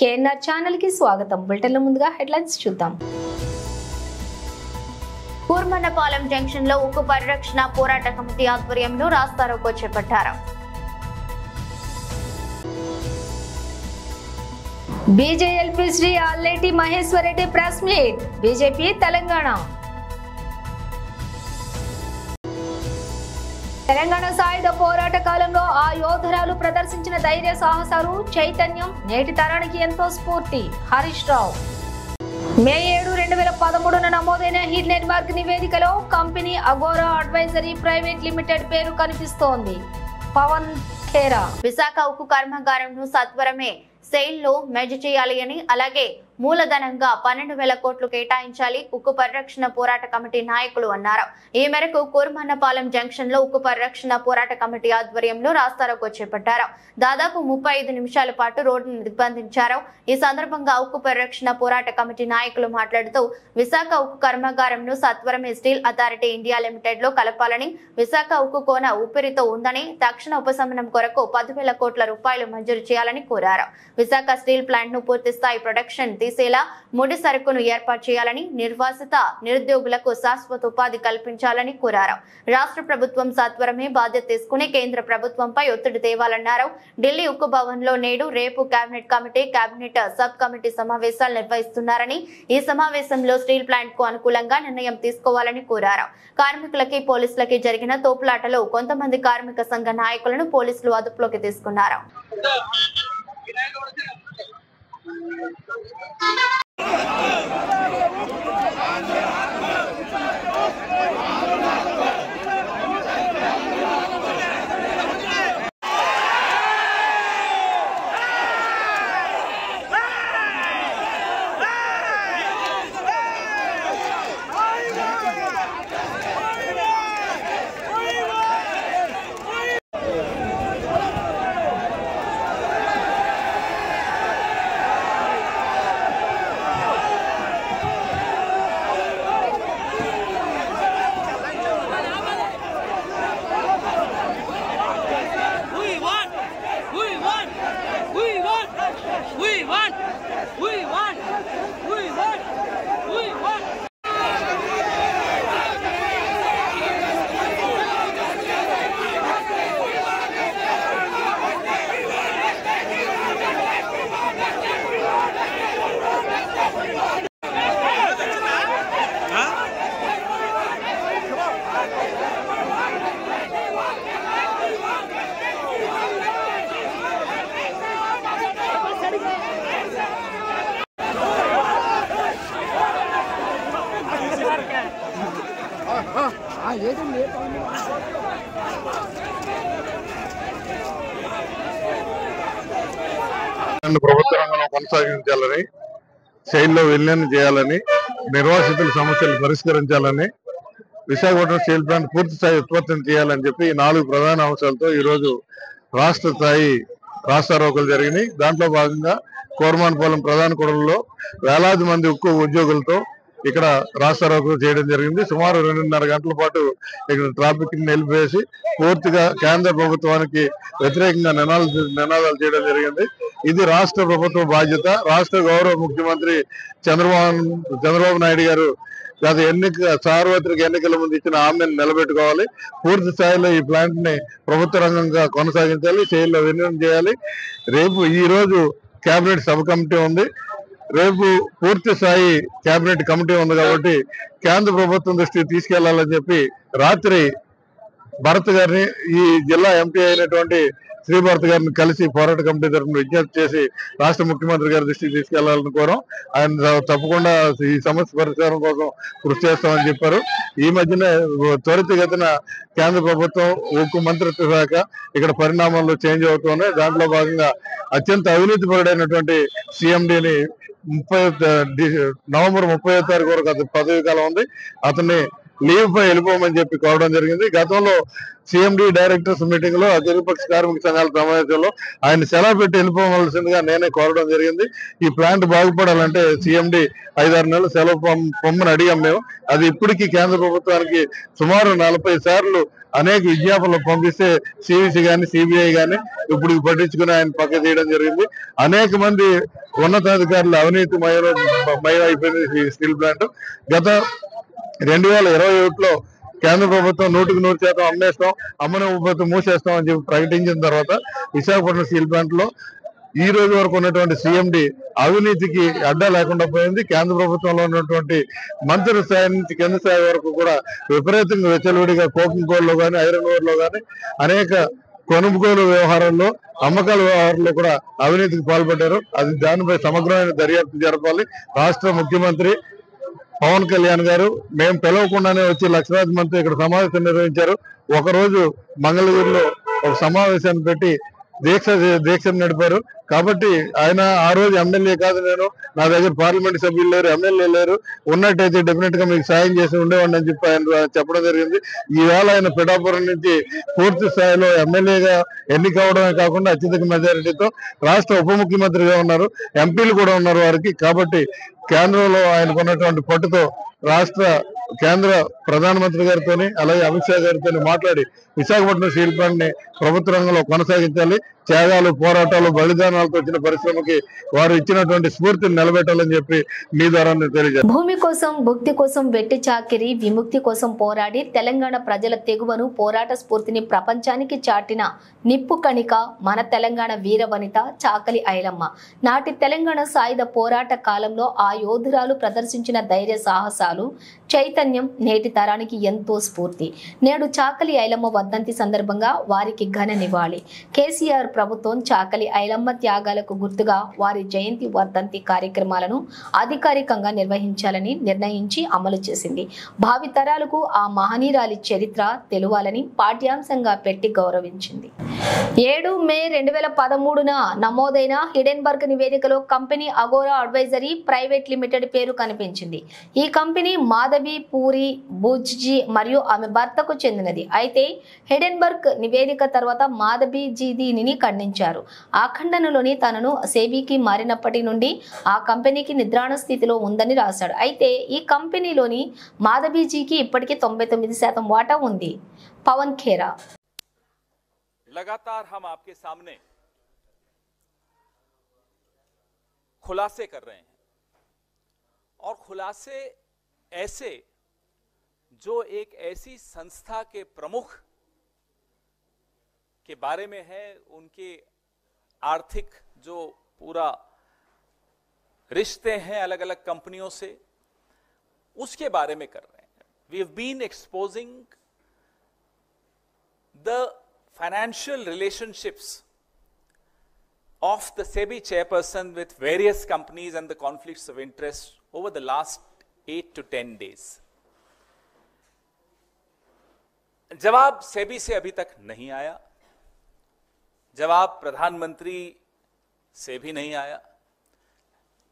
KNR channel కి స్వాగతం. బులెటిన్ల ముందుగా హెడ్లైన్స్ చూద్దాం. కూర్మన్నపాలెం జంక్షన్ లో ఉక్కు పరిరక్షణ పోరాట కమిటీ ఆధ్వర్యంలో రాస్తారోకో చేపట్టారు. BJLP Shri Alleti Maheshwar Reddy press meet. BJP Telangana సాయుధ పోరాట కాలంలో ఆ యోధురాలు ప్రదర్శించిన ధైర్య సాహసాలు చైతన్యం నేటి తరానికి ఎంతో స్ఫూర్తి. హరీష్ రావు. మే 7, 2013 నమోదైన హిట్ నెట్వర్క్ నివేదికలో company Agora advisory private limited పేరు కనిపిస్తోంది. పవన్ ఖేరా. విశాఖ ఉక్కు కర్మాగారంను సత్వరమే సెయిల్ లో మెర్జ్ చేయాలి అని, అలాగే మూలధనంగా 12,000 కోట్లు కేటాయించాలి ఉక్కు పరిరక్షణ పోరాట కమిటీ నాయకులు అన్నారు. ఈ మేరకు కూర్మన్నపాలెం జంక్షన్ లో ఉక్కు పరిరక్షణ పోరాట కమిటీ ఆధ్వర్యంలో రాస్తారోకో చేపట్టారు. దాదాపు 35 నిమిషాల పాటు రోడ్డును నిర్బంధించారు. ఈ సందర్భంగా ఉక్కు పరిరక్షణ పోరాట కమిటీ నాయకులు మాట్లాడుతూ విశాఖ ఉక్కు కర్మాగారంను సత్వరమే స్టీల్ అథారిటీ ఇండియా లిమిటెడ్ లో కలపాలని, విశాఖ ఉక్కు కోన ఊపిరితో ఉందని, తక్షణ ఉపశమనం కొరకు 10,000 కోట్ల రూపాయలు మంజూరు చేయాలని కోరారు. విశాఖ స్టీల్ ప్లాంట్ ను పూర్తిస్థాయి ప్రొడక్షన్ తీసేలా ముడి సరుకును ఏర్పాటు చేయాలని, నిర్వాసిత నిరుద్యోగులకు శాశ్వత ఉపాధి కల్పించాలని కోరారు. రాష్ట్ర ప్రభుత్వం సత్వరమే బాధ్యత తీసుకుని కేంద్ర ప్రభుత్వంపై ఒత్తిడి తేవాలన్నారు. ఢిల్లీ ఉక్కు భవన్ లో నేడు రేపు cabinet committee, cabinet sub committee సమావేశాలు నిర్వహిస్తున్నారని, ఈ సమావేశంలో స్టీల్ ప్లాంట్ కు అనుకూలంగా నిర్ణయం తీసుకోవాలని కోరారు. కార్మికులకి పోలీసులకి జరిగిన తోపులాటలో కొంతమంది కార్మిక సంఘ నాయకులను పోలీసులు అదుపులోకి తీసుకున్నారు. ప్రభుత్వ రంగంలో కొనసాగించాలని, శైలిలో విలీనం చేయాలని, నిర్వాసితుల సమస్యలు పరిష్కరించాలని, విశాఖపట్నం స్టీల్ ప్లాంట్ పూర్తి స్థాయి ఉత్పత్తిని చేయాలని చెప్పి ఈ 4 ప్రధాన అంశాలతో ఈరోజు రాష్ట్ర స్థాయి రాస్తారోకోలు జరిగినాయి. దాంట్లో భాగంగా కూర్మన్నపాలెం ప్రధాన కూడలిలో వేలాది మంది ఉక్కు ఉద్యోగులతో ఇక్కడ రాస్తారోకో చేయడం జరిగింది. సుమారు 2.5 గంటల పాటు ఇక్కడ ట్రాఫిక్ ని నిలిపేసి పూర్తిగా కేంద్ర ప్రభుత్వానికి వ్యతిరేకంగా నినాదాలు చేయడం జరిగింది. ఇది రాష్ట్ర ప్రభుత్వ బాధ్యత. రాష్ట్ర గౌరవ ముఖ్యమంత్రి చంద్రబాబు నాయుడు గారు గత సార్వత్రిక ఎన్నికల ముందు ఇచ్చిన హామీని నిలబెట్టుకోవాలి. పూర్తి స్థాయిలో ఈ ప్లాంట్ ని ప్రభుత్వ రంగంగా కొనసాగించాలి, శైలిలో విలీనం చేయాలి. ఈ రోజు కేబినెట్ సబ్ కమిటీ ఉంది, రేపు పూర్తి స్థాయి కేబినెట్ కమిటీ ఉంది కాబట్టి కేంద్ర ప్రభుత్వం దృష్టికి తీసుకెళ్లాలని చెప్పి రాత్రి భరత్ గారిని, ఈ జిల్లా ఎంపీ అయినటువంటి శ్రీభరత్ గారిని కలిసి పోరాట కమిటీ తరఫున విజ్ఞప్తి చేసి రాష్ట్ర ముఖ్యమంత్రి గారి దృష్టికి తీసుకెళ్లాలని కోరాం. ఆయన తప్పకుండా ఈ సమస్య పరిష్కారం కోసం కృషి చేస్తామని చెప్పారు. ఈ మధ్యన త్వరితగతిన కేంద్ర ప్రభుత్వం ఉక్కు మంత్రిత్వ శాఖ ఇక్కడ పరిణామాల్లో చేంజ్ అవుతున్నాయి. దాంట్లో భాగంగా అత్యంత అవినీతిపరుడైనటువంటి సిఎండిని నవంబర్ 30వ తారీఖు వరకు అతని పదవి కాలం ఉంది, అతన్ని లీవ్ పై వెళ్ళిపోమని చెప్పి కోరడం జరిగింది. గతంలో సిఎండి డైరెక్టర్స్ మీటింగ్ లో అఖిలపక్ష కార్మిక సంఘాల సమావేశంలో ఆయన సెలవు పెట్టి వెళ్ళిపోవలసిందిగా నేనే కోరడం జరిగింది. ఈ ప్లాంట్ బాగుపడాలంటే సిఎండి 5-6 నెలలు సెలవు పొమ్మని అడిగాం మేము. అది ఇప్పటికీ కేంద్ర ప్రభుత్వానికి సుమారు 40 సార్లు అనేక విజ్ఞాపనలు పంపిస్తే సివిసి కానీ సిబిఐ కానీ ఇప్పుడు పట్టించుకుని ఆయన పక్క తీయడం జరిగింది. అనేక మంది ఉన్నతాధికారులు అవినీతి మయం అయిపోయింది ఈ స్టీల్ ప్లాంట్. గత 2021లో కేంద్ర ప్రభుత్వం 100% అమ్మేస్తాం, అమ్మకపోతే మూసేస్తాం అని చెప్పి ప్రకటించిన తర్వాత విశాఖపట్నం స్టీల్ ప్లాంట్ లో ఈ రోజు వరకు ఉన్నటువంటి సిఎండి అవినీతికి అడ్డా లేకుండా పోయింది. కేంద్ర ప్రభుత్వంలో ఉన్నటువంటి మంత్రి స్థాయి నుంచి కింద స్థాయి వరకు కూడా విపరీతంగా వెచ్చలవిడిగా కోకింగ్ కోల్ లో కానీ ఐరన్ ఓర్ లో కానీ అనేక కొనుగోలు వ్యవహారాల్లో అమ్మకాల వ్యవహారంలో కూడా అవినీతికి పాల్పడ్డారు. అది దానిపై సమగ్రమైన దర్యాప్తు జరపాలి. రాష్ట్ర ముఖ్యమంత్రి పవన్ కళ్యాణ్ గారు మేము పిలవకుండానే వచ్చి లక్షలాది మంది ఇక్కడ సమావేశం నిర్వహించారు. ఒకరోజు మంగళగిరిలో ఒక సమావేశాన్ని పెట్టి దీక్ష నడిపారు. కాబట్టి ఆయన ఆ రోజు ఎమ్మెల్యే కాదు, నేను నా దగ్గర పార్లమెంట్ సభ్యులు లేరు, ఎమ్మెల్యే లేరు, ఉన్నట్టయితే డెఫినెట్ గా మీకు సాయం చేసి ఉండేవాడిని అని చెప్పి ఆయన చెప్పడం జరిగింది. ఈవేళ ఆయన పిఠాపురం నుంచి పూర్తి స్థాయిలో ఎమ్మెల్యేగా ఎన్నికవడమే కాకుండా అత్యధిక మెజారిటీతో రాష్ట్ర ఉప ముఖ్యమంత్రిగా ఉన్నారు, ఎంపీలు కూడా ఉన్నారు వారికి. కాబట్టి కేంద్రంలో ఆయనకు ఉన్నటువంటి పట్టుతో కేంద్ర ప్రధానమంత్రి గారితో అలాగే అమిత్ షా గారితో మాట్లాడి విశాఖపట్నం స్టీల్ ప్లాంట్ ని ప్రభుత్వ రంగంలో కొనసాగించాలి. త్యాగాలు, పోరాటాలు, బలిదానాలతో వచ్చిన పరిశ్రమకి వారు ఇచ్చినటువంటి స్ఫూర్తిని నిలబెట్టాలని చెప్పి మీ ద్వారా తెలియజేస్తాను. భూమి కోసం, భుక్తి కోసం, వెట్టి చాకిరి విముక్తి కోసం పోరాడి తెలంగాణ ప్రజల తెగువను, పోరాట స్ఫూర్తిని ప్రపంచానికి చాటిన నిప్పు కణిక మన తెలంగాణ వీర వనిత చాకలి ఐలమ్మ. నాటి తెలంగాణ సాయుధ పోరాట కాలంలో ఆ యోధురాలు ప్రదర్శించిన ధైర్య సాహసాలు, చైతన్యం నేటి తరానికి ఎంతో స్ఫూర్తి. నేడు చాకలి ఐలమ్మ వర్ధంతి సందర్భంగా వారికి ఘన నివాళి. కేసీఆర్ ప్రభుత్వం చాకలి ఐలమ్మ త్యాగాలకు గుర్తుగా వారి జయంతి వర్ధంతి కార్యక్రమాలను అధికారికంగా నిర్వహించాలని నిర్ణయించి అమలు చేసింది. భావితరాలకు ఆ మహనీయురాలి చరిత్ర తెలువాలని పాఠ్యాంశంగా పెట్టి గౌరవించింది. 7 మే 2013న నమోదైన హిడెన్బర్గ్ నివేదికలో company Agora advisory private limited పేరు కనిపించింది. ఈ కంపెనీ మాధవి పూరి బుజ్జీ మరియు ఆమె భర్తకు చెందినది. అయితే హిడెన్బర్గ్ నివేదిక తర్వాత మాధవీజీ దీనిని ఖండించారు. ఆ ఖండనలోని తనను సేబీకి మారినప్పటి నుండి ఆ కంపెనీకి నిద్రాణ స్థితిలో ఉందని రాశాడు. అయితే ఈ కంపెనీలోని మాధవీజీకి ఇప్పటికీ 99% వాటా ఉంది. పవన్ ఖేరా. लगातार हम आपके सामने खुलासे कर रहे हैं और खुलासे ऐसे जो एक ऐसी संस्था के प्रमुख के बारे में है, उनके आर्थिक जो पूरा रिश्ते हैं अलग अलग कंपनियों से, उसके बारे में कर रहे हैं. We have been exposing the financial relationships of the SEBI chairperson with various companies and the conflicts of interest over the last 8 to 10 days. जवाब सेबी से अभी तक नहीं आया, जवाब प्रधानमंत्री से भी नहीं आया.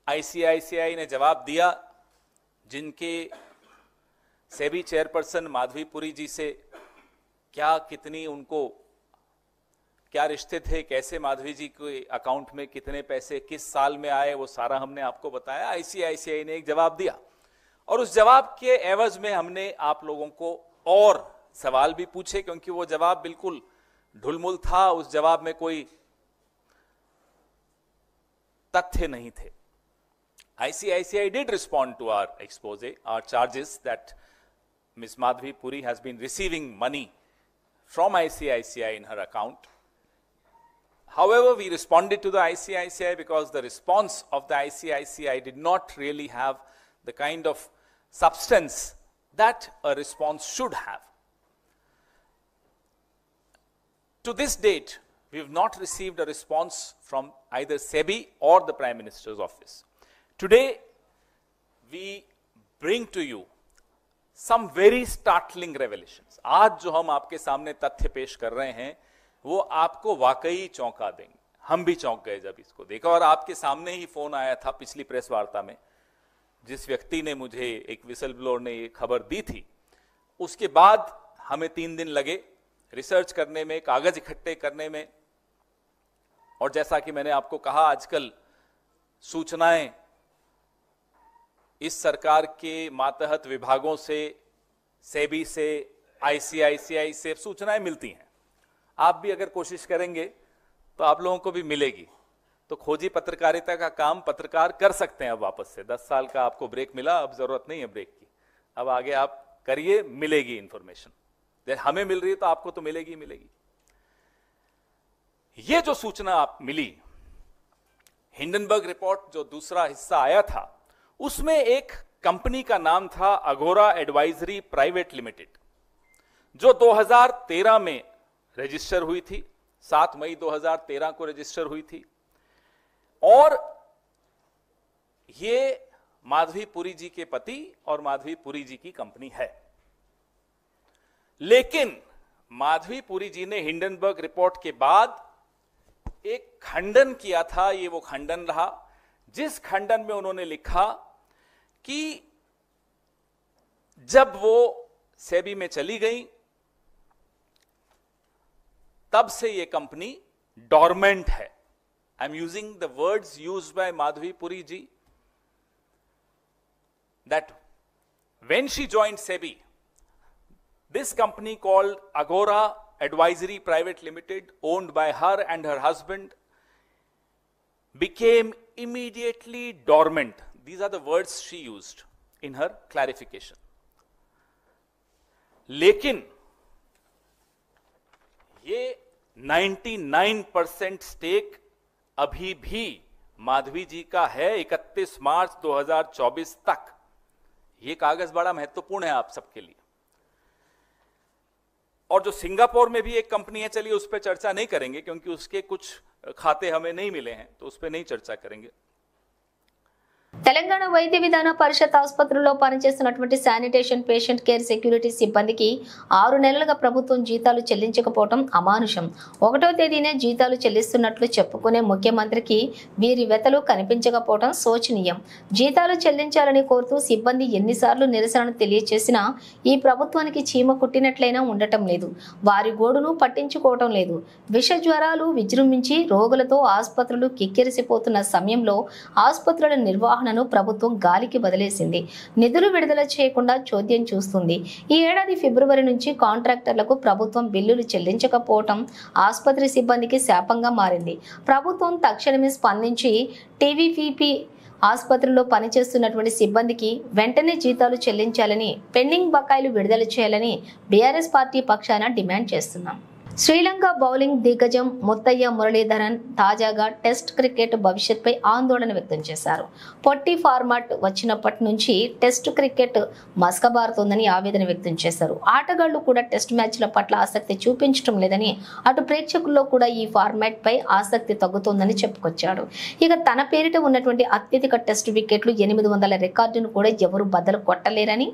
आईसीआईसीआई ने जवाब दिया, जिनके सेबी चेयरपर्सन माधवी पुरी जी से क्या कितनी उनको क्या रिश्ते थे, कैसे माधवी जी के अकाउंट में कितने पैसे किस साल में आए, वो सारा हमने आपको बताया. आईसीआईसीआई ने एक जवाब दिया और उस जवाब के एवज में हमने आप लोगों को और सवाल भी पूछे, क्योंकि वो जवाब बिल्कुल ढुलमुल था, उस जवाब में कोई तथ्य नहीं थे. ICICI did respond to our expose, our charges that Ms. Madhavi Puri has been receiving money from ICICI in her account. However, we responded to the ICICI because the response of the ICICI did not really have the kind of substance that a response should have. To this date, we have not received a response from either SEBI or the Prime Minister's office. Today, we bring to you some very startling revelations. आज जो हम आपके सामने तथ्य पेश कर रहे हैं, वो आपको वाकई चौंका देंगे. हम भी चौंक गए जब इसको देखा. और आपके सामने ही फोन आया था पिछली प्रेस वार्ता में, जिस व्यक्ति ने मुझे, एक विसल ब्लोअर ने ये खबर दी थी. उसके बाद हमें 3 दिन लगे रिसर्च करने में, कागज इकट्ठे करने में. और जैसा कि मैंने आपको कहा, आजकल सूचनाएं इस सरकार के मातहत विभागों से, सेबी से, ICICI से सूचनाएं मिलती हैं। आप भी अगर कोशिश करेंगे तो आप लोगों को भी मिलेगी। तो खोजी पत्रकारिता का काम पत्रकार कर सकते हैं अब वापस से। 10 साल का आपको ब्रेक मिला, अब जरूरत नहीं है ब्रेक की, अब आगे आप करिए, मिलेगी इंफॉर्मेशन। हमें मिल रही है तो आपको तो मिलेगी मिलेगी। ये जो सूचना आप मिली, हिंडनबर्ग रिपोर्ट जो दूसरा हिस्सा आया था, उसमें एक कंपनी का नाम था अगोरा एडवाइजरी प्राइवेट लिमिटेड, जो 2013 में रजिस्टर हुई थी, 7 मई 2013 को रजिस्टर हुई थी। और ये माधवी पुरी जी के पति और माधवी पुरी जी की कंपनी है। लेकिन माधवी पुरी जी ने हिंडनबर्ग रिपोर्ट के बाद एक खंडन किया था। ये वो खंडन रहा जिस खंडन में उन्होंने लिखा कि जब वो सेबी में चली गई तब से ये कंपनी डॉर्मेंट है। I am using the words used by Madhavi Puri ji, that when she joined SEBI, this company called Agora Advisory Private Limited, owned by her and her husband, became immediately dormant. These are the words she used in her clarification. लेकिन ये 99% stake अभी भी माधवी जी का है 31 मार्च 2024 तक। ये कागज बड़ा महत्वपूर्ण है आप सबके लिए। और जो सिंगापुर में भी एक कंपनी है, चलिए उस पर चर्चा नहीं करेंगे क्योंकि उसके कुछ खाते हमें नहीं मिले हैं, तो उस पर नहीं चर्चा करेंगे। తెలంగాణ వైద్య విధాన పరిషత్ ఆసుపత్రుల్లో పనిచేస్తున్నటువంటి శానిటేషన్ పేషెంట్ కేర్ సెక్యూరిటీ సిబ్బందికి 6 నెలలుగా ప్రభుత్వం జీతాలు చెల్లించకపోవడం అమానుషం. 1వ తేదీనే జీతాలు చెల్లిస్తున్నట్లు చెప్పుకునే ముఖ్యమంత్రికి వీరి వెతలు కనిపించకపోవడం శోచనీయం. జీతాలు చెల్లించాలని కోరుతూ సిబ్బంది ఎన్నిసార్లు నిరసనను తెలియజేసినా ఈ ప్రభుత్వానికి చీమ కుట్టినట్లయినా ఉండటం లేదు. వారి గోడును పట్టించుకోవటం లేదు. విష జ్వరాలు విజృంభించి రోగులతో ఆసుపత్రులు కిక్కిరిసిపోతున్న సమయంలో ఆసుపత్రుల నిర్వహణ ప్రభుత్వం గాలికి వదిలేసింది. నిధులు విడుదల చేయకుండా చోద్యం చూస్తుంది. ఈ ఏడాది ఫిబ్రవరి నుంచి కాంట్రాక్టర్లకు ప్రభుత్వం బిల్లులు చెల్లించకపోవటం ఆసుపత్రి సిబ్బందికి శాపంగా మారింది. ప్రభుత్వం తక్షణమే స్పందించి టీవీపీపీ ఆసుపత్రిలో పనిచేస్తున్నటువంటి సిబ్బందికి వెంటనే జీతాలు చెల్లించాలని, పెండింగ్ బకాయిలు విడుదల చేయాలని బీఆర్ఎస్ పార్టీ పక్షాన డిమాండ్ చేస్తున్నాం. శ్రీలంక బౌలింగ్ దిగ్గజం ముత్తయ్య మురళీధరన్ తాజాగా టెస్ట్ క్రికెట్ భవిష్యత్పై ఆందోళన వ్యక్తం చేశారు. పొట్టి ఫార్మాట్ వచ్చినప్పటి నుంచి టెస్ట్ క్రికెట్ మసకబారుతోందని ఆవేదన వ్యక్తం చేశారు. ఆటగాళ్లు కూడా టెస్ట్ మ్యాచ్ల పట్ల ఆసక్తి చూపించడం లేదని, అటు ప్రేక్షకుల్లో కూడా ఈ ఫార్మాట్ పై ఆసక్తి తగ్గుతోందని చెప్పుకొచ్చాడు. ఇక తన పేరిట ఉన్నటువంటి అత్యధిక టెస్ట్ వికెట్లు 800 రికార్డును కూడా ఎవరు బద్దలు కొట్టలేరని,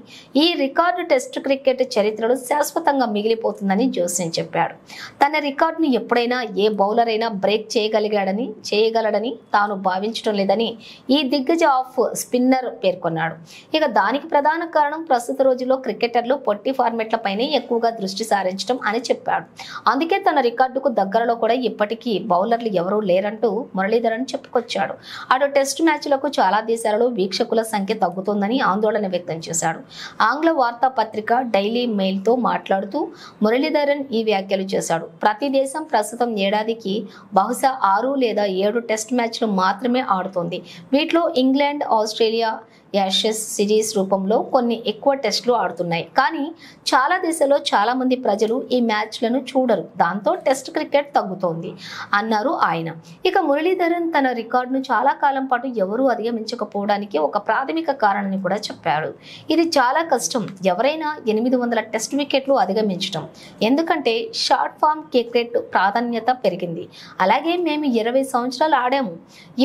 ఈ రికార్డు టెస్ట్ క్రికెట్ చరిత్రలో శాశ్వతంగా మిగిలిపోతుందని జోస్యం చెప్పాడు. తన రికార్డును ఎప్పుడైనా ఏ బౌలర్ అయినా బ్రేక్ చేయగలడని తాను భావించడం లేదని ఈ దిగ్గజ ఆఫ్ స్పిన్నర్ పేర్కొన్నాడు. ఇక దానికి ప్రధాన కారణం ప్రస్తుత రోజుల్లో క్రికెటర్లు పొట్టి ఫార్మాట్లపైనే ఎక్కువగా దృష్టి సారించడం అని చెప్పాడు. అందుకే తన రికార్డుకు దగ్గరలో కూడా ఇప్పటికీ బౌలర్లు ఎవరూ లేరంటూ మురళీధరన్ చెప్పుకొచ్చాడు. అటు టెస్ట్ మ్యాచ్లకు చాలా దేశాలలో వీక్షకుల సంఖ్య తగ్గుతోందని ఆందోళన వ్యక్తం చేశాడు. ఆంగ్ల వార్తా పత్రిక డైలీ మెయిల్ తో మాట్లాడుతూ మురళీధరన్ ఈ వ్యాఖ్యలు చేశాడు. ప్రతి దేశం ప్రస్తుతం ఏడాదికి బహుశా 6 లేదా 7 టెస్ట్ మ్యాచ్లు మాత్రమే ఆడుతోంది. వీటిలో ఇంగ్లాండ్, ఆస్ట్రేలియా యాషెస్ సిరీస్ రూపంలో కొన్ని ఎక్కువ టెస్టులు ఆడుతున్నాయి. కానీ చాలా దేశాల్లో చాలా మంది ప్రజలు ఈ మ్యాచ్లను చూడరు. దాంతో టెస్ట్ క్రికెట్ తగ్గుతోంది అన్నారు ఆయన. ఇక మురళీధరన్ తన రికార్డును చాలా కాలం పాటు ఎవరూ అధిగమించకపోవడానికి ఒక ప్రాథమిక కారణాన్ని కూడా చెప్పాడు. ఇది చాలా కష్టం, ఎవరైనా 800 టెస్ట్ వికెట్లు అధిగమించడం. ఎందుకంటే షార్ట్ ఫామ్ క్రికెట్ ప్రాధాన్యత పెరిగింది. అలాగే మేము 20 సంవత్సరాలు ఆడాము.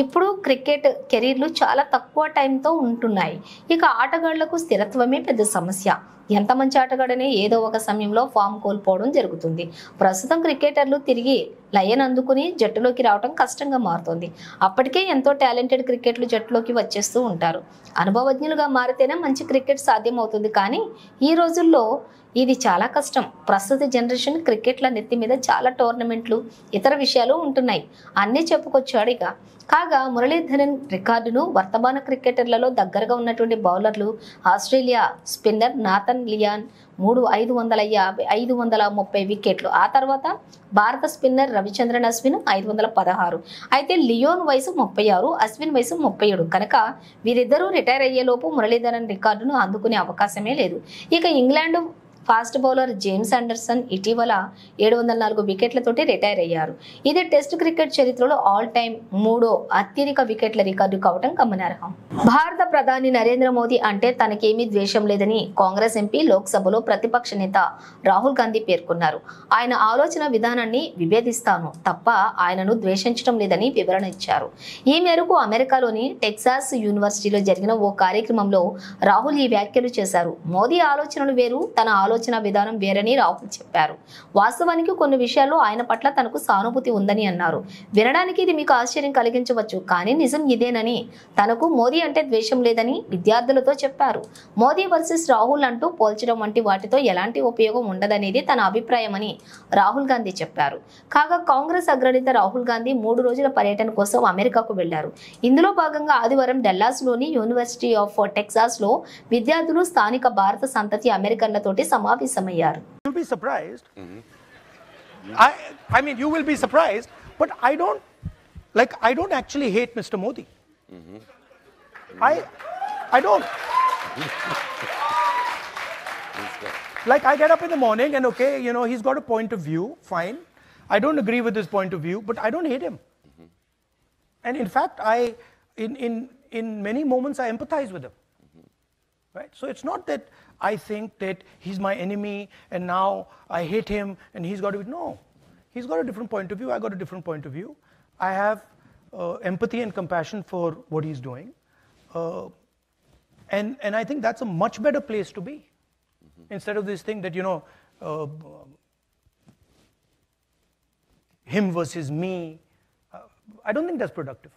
ఇప్పుడు క్రికెట్ కెరీర్లు చాలా తక్కువ టైంతో ఉంటున్నాయి. ఇక ఆటగాళ్లకు స్థిరత్వమే పెద్ద సమస్య. ఎంత మంచి ఆటగాడనే ఏదో ఒక సమయంలో ఫామ్ కోల్పోవడం జరుగుతుంది. ప్రస్తుతం క్రికెటర్లు తిరిగి లయన్ అందుకుని జట్టులోకి రావడం కష్టంగా మారుతోంది. అప్పటికే ఎంతో టాలెంటెడ్ క్రికెట్లు జట్టులోకి వచ్చేస్తూ ఉంటారు. అనుభవజ్ఞులుగా మారితేనే మంచి క్రికెట్ సాధ్యమవుతుంది. కానీ ఈ రోజుల్లో ఇది చాలా కష్టం. ప్రస్తుత జనరేషన్ క్రికెట్ల నెత్తి మీద చాలా టోర్నమెంట్లు, ఇతర విషయాలు ఉంటున్నాయి అన్నీ చెప్పుకొచ్చాడు. ఇక కాగా మురళీధరన్ రికార్డును వర్తమాన క్రికెటర్లలో దగ్గరగా ఉన్నటువంటి బౌలర్లు Australia spinner Nathan Rohan Lyon 530 వికెట్లు. ఆ తర్వాత భారత స్పిన్నర్ రవిచంద్రన్ అశ్విన్ 516. అయితే లియోన్ వయసు 36, అశ్విన్ వయసు 37 కనుక వీరిద్దరూ రిటైర్ అయ్యేలోపు మురళీధరన్ రికార్డును అందుకునే అవకాశమే లేదు. ఇక England fast bowler James Anderson ఇటీవల 704 వికెట్లతోటి రిటైర్ అయ్యారు. ఇది టెస్ట్ క్రికెట్ చరిత్రలో ఆల్ టైమ్ 3వ అత్యధిక వికెట్ల రికార్డు కావడం గమనార్హం. భారత ప్రధాని నరేంద్ర మోదీ అంటే తనకేమీ ద్వేషం లేదని కాంగ్రెస్ ఎంపీ లోక్సభలో ప్రతిపక్ష నేత రాహుల్ గాంధీ పేర్కొన్నారు. ఆయన ఆలోచన విధానాన్ని విభేదిస్తాను తప్ప ఆయనను ద్వేషించడం లేదని వివరణ ఇచ్చారు. ఈ మేరకు అమెరికాలోని టెక్సాస్ యూనివర్సిటీలో జరిగిన ఓ కార్యక్రమంలో రాహుల్ ఈ వ్యాఖ్యలు చేశారు. మోదీ ఆలోచనలు వేరు, తన ఆలోచన విధానం వేరని రాహుల్ చెప్పారు. వాస్తవానికి కొన్ని విషయాల్లో ఆయన పట్ల తనకు సానుభూతి ఉందని అన్నారు. వినడానికి ఇది మీకు ఆశ్చర్యం కలిగించవచ్చు, కానీ నిజం ఇదేనని, తనకు మోదీ అంటే ద్వేషం లేదని విద్యార్థులతో చెప్పారు. మోదీ వర్సెస్ రాహుల్ అంటూ పోల్చడం వంటి వాటితో ఎలాంటి ఉపయోగం ఉండదనేది తన అభిప్రాయమని రాహుల్ గాంధీ చెప్పారు. కాగా కాంగ్రెస్ అగ్రనేత రాహుల్ గాంధీ 3 రోజుల పర్యటన కోసం అమెరికాకు వెళ్లారు. ఇందులో భాగంగా ఆదివారం డల్లాస్లోని యూనివర్సిటీ ఆఫ్ టెక్సాస్ లో విద్యార్థులు, స్థానిక భారత సంతతి అమెరికన్లతోటి సమావేశమయ్యారు. You'll be surprised. I mean, you will be surprised, but I don't actually hate Mr. Modi. I don't. Like, I get up in the morning and okay, you know, he's got a point of view, fine. I don't agree with his point of view, but I don't hate him. And in fact, in many moments I empathize with him. Right? So it's not that I think that he's my enemy and now I hate him and he's got to be, no. He's got a different point of view, I got a different point of view. I have empathy and compassion for what he's doing. And I think that's a much better place to be. Instead of this thing that, you know, him versus me, I don't think that's productive.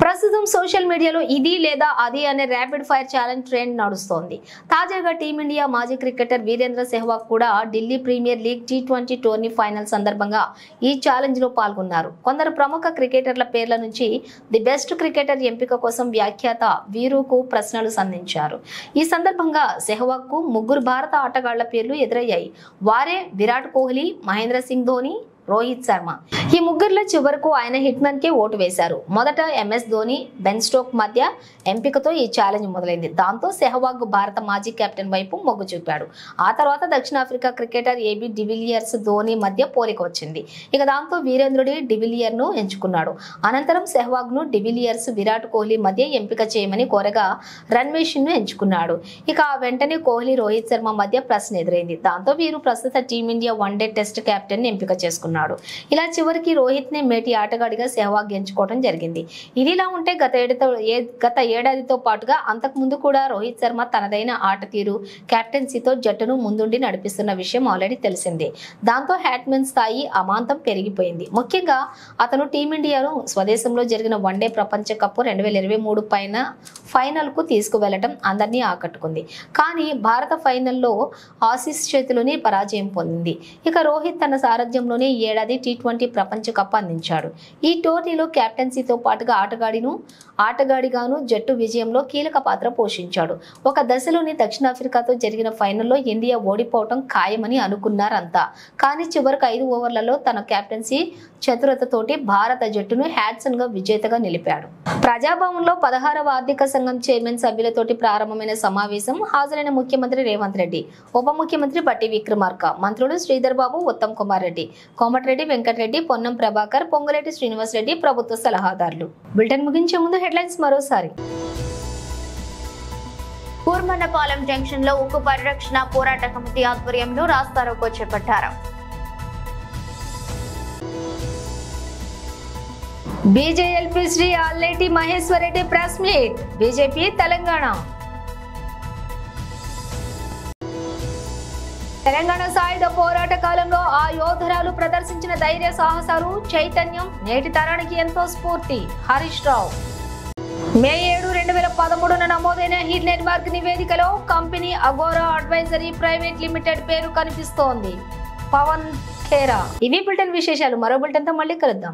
ప్రస్తుతం social మీడియాలో ఇది లేదా అది అనే rapid fire challenge trend నడుస్తోంది. తాజాగా team India మాజీ cricketer Virender Sehwag కూడా Delhi premier league T20 tourney final సందర్భంగా ఈ ఛాలెంజ్ లో పాల్గొన్నారు. కొందరు ప్రముఖ క్రికెటర్ల పేర్ల నుంచి ది బెస్ట్ క్రికెటర్ ఎంపిక కోసం వ్యాఖ్యాత వీరుకు ప్రశ్నలు సంధించారు. ఈ సందర్భంగా సెహ్వాగ్ కు 3 భారత ఆటగాళ్ల పేర్లు ఎదురయ్యాయి. వారే విరాట్ కోహ్లీ, మహేంద్ర సింగ్ ధోని, రోహిత్ శర్మ. ఈ ముగ్గురులో చివరకు ఆయన హిట్మన్ కే ఓటు వేశారు. మొదట MS ధోని, బెన్ స్టోక్ మధ్య ఎంపికతో ఈ ఛాలెంజ్ మొదలైంది. దాంతో సెహ్వాగ్ భారత మాజీ కెప్టెన్ వైపు మొగ్గు చూపాడు. ఆ తర్వాత దక్షిణాఫ్రికా క్రికెటర్ AB డివిలియర్స్, ధోని మధ్య పోలిక వచ్చింది. ఇక దాంతో వీరేంద్రుడి డివిలియర్ ను ఎంచుకున్నాడు. అనంతరం సెహ్వాగ్ ను డివిలియర్స్, విరాట్ కోహ్లీ మధ్య ఎంపిక చేయమని కోరగా రణ్వీర్ ను ఎంచుకున్నాడు. ఇక ఆ వెంటనే కోహ్లీ, రోహిత్ శర్మ మధ్య ప్రశ్న ఎదురైంది. దాంతో వీరు ప్రస్తుత టీమిండియా వన్డే టెస్ట్ కెప్టెన్ ఎంపిక చేసుకున్నారు. ఇలా చివరికి రోహిత్ ని మేటి ఆటగాడిగా సెహ్వాగ్ ఎంచుకోవడం జరిగింది. ఇదిలా ఉంటే గత ఏడాదితో పాటుగా అంతకుముందు కూడా రోహిత్ శర్మ తనదైన ఆట తీరు, కెప్టెన్సీతో జట్టును ముందుండి నడిపిస్తున్న విషయం ఆల్రెడీ తెలిసిందే. దాంతో హ్యాట్మెన్ స్థాయి అమాంతం పెరిగిపోయింది. ముఖ్యంగా అతను టీమిండియాను స్వదేశంలో జరిగిన వన్డే ప్రపంచ కప్ 2023 పైన ఫైనల్ కు తీసుకువెళ్లడం అందరినీ ఆకట్టుకుంది. కానీ భారత ఫైనల్లో ఆసీస్ చేతిలోనే పరాజయం పొందింది. ఇక రోహిత్ తన సారథ్యంలోనే ఈ ఏడాది T20 ప్రపంచ కప్ అందించాడు. ఈ టోర్నీలో కెప్టెన్సీతో పాటుగా ఆటగాడిగాను జట్టు విజయంలో కీలక పాత్ర పోషించాడు. ఒక దశలోని దక్షిణాఫ్రికాతో జరిగిన ఫైనల్లో ఇండియా ఓడిపోవటం ఖాయమని అనుకున్నారంతా. కానీ చివరికి 5 ఓవర్లలో తన కెప్టెన్సీ చతురతతోటి భారత జట్టును హ్యాట్సన్ గా విజేతగా నిలిపాడు. ప్రజాభవన్లో 16వ ఆర్థిక సంఘం చైర్మన్ సభ్యులతోటి ప్రారంభమైన సమావేశం హాజరైన ముఖ్యమంత్రి రేవంత్ రెడ్డి, ఉప ముఖ్యమంత్రి బట్టి విక్రమార్క, మంత్రులు శ్రీధర్ బాబు, ఉత్తమ్ కుమార్ రెడ్డి, కోమటిరెడ్డి వెంకటరెడ్డి, పొన్నం ప్రభాకర్, పొంగులేటి శ్రీనివాస్ రెడ్డి ప్రభుత్వ సలహాదారులు. బులెటిన్ ముగించే ముందు హెడ్లైన్స్ మరోసారి. కూర్మన్నపాలెం జంక్షన్ లో ఉక్కు పరిరక్షణ పోరాట కమిటీ ఆధ్వర్యంలో రాస్తారోకో చేపట్టారు. BJLP Shri Alleti Maheshwar Reddy press meet, BJP Telangana. Telangana సాయుధ పోరాట కాలంలో ఆ యోధురాలు ప్రదర్శించిన ధైర్య సాహసాలు, చైతన్యం నేటి తరానికి ఎంతో స్ఫూర్తి. హరీష్ రావు. మే 7, 2013 నమోదైన హిల్ నెట్వర్క్ నివేదికలో company Agora advisory private limited పేరు కనిపిస్తోంది. పవన్ ఖేరా. ఇవి బులెటిన్ విశేషాలు. మరో బులెటిన్ తో మళ్ళీ కలుద్దాం.